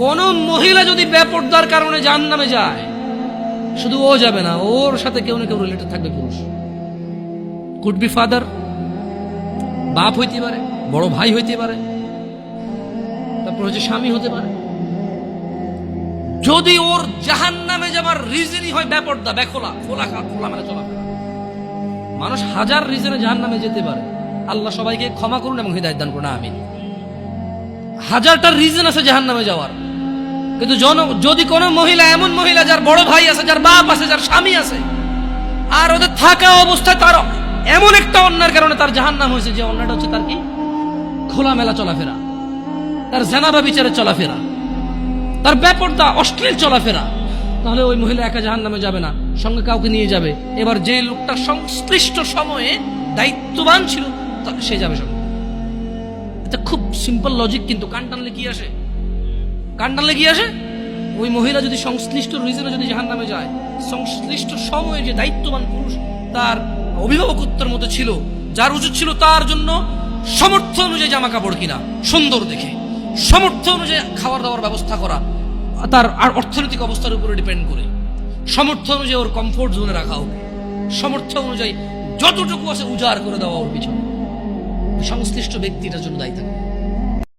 কোন মহিলা যদি বেপরদার কারণে জাহান্নামে যায়, শুধু ও যাবে না, ওর সাথে কেউ না কেউ রিলেটেড থাকবে পুরুষ। কুড বি ফাদার, বাপ হইতে পারে, বড় ভাই হইতে পারে, তারপর হচ্ছে স্বামী হতে পারে। যদি ওর জাহান্নামে যাবার রিজনই হয় বেপরদা, বেখোলা, খোলা মানে চলাফেরা। মানুষ হাজার রিজনে জাহান্নামে যেতে পারে, আল্লাহ সবাইকে ক্ষমা করুন এবং হিদায়াত দান করুন, আমিন। হাজারটা রিজন আছে জাহান্নামে যাওয়ার, কিন্তু যদি কোনো মহিলা, এমন মহিলা যার বড় ভাই আছে, যার বাপ আছে, যার স্বামী আছে, আর ওদের থাকা অবস্থায় তার এমন একটা অন্যায়ের কারণে তার জাহান্নাম হয়েছে, যে অন্যায়টা হচ্ছে তার কি খোলামেলা চলাফেরা, তার জানাবা বিচারে চলাফেরা, তার বেপরদা অশ্লীল চলাফেরা, তাহলে ওই মহিলা একা জাহান্নামে যাবে না, সঙ্গে কাউকে নিয়ে যাবে। এবার যে লোকটা সংশ্লিষ্ট সময়ে দায়িত্ববান ছিল সে যাবে সঙ্গে। এটা খুব সিম্পল লজিক, কিন্তু কান টানলে কি আসে? কান টানলে কি আসে? ওই মহিলা যদি সংশ্লিষ্ট রিজনে যদি জাহান্নামে যায়, সংশ্লিষ্ট সময়ে যে দায়িত্ববান পুরুষ তার অভিভাবকত্বের মতো ছিল, যার উচিত ছিল তার জন্য সামর্থ্য অনুযায়ী জামা কাপড় কিনা সুন্দর দেখে, সামর্থ্য অনুযায়ী খাওয়ার দাওয়ার ব্যবস্থা করা, তার আর অর্থনৈতিক অবস্থার উপরে ডিপেন্ড করে, সামর্থ্য অনুযায়ী ওর কমফোর্ট জোনে রাখা হোক, সামর্থ্য অনুযায়ী যতটুকু আছে উজাড় করে দেওয়া ওর পিছনে, সংশ্লিষ্ট ব্যক্তিটার জন্য দায়ী থাকে।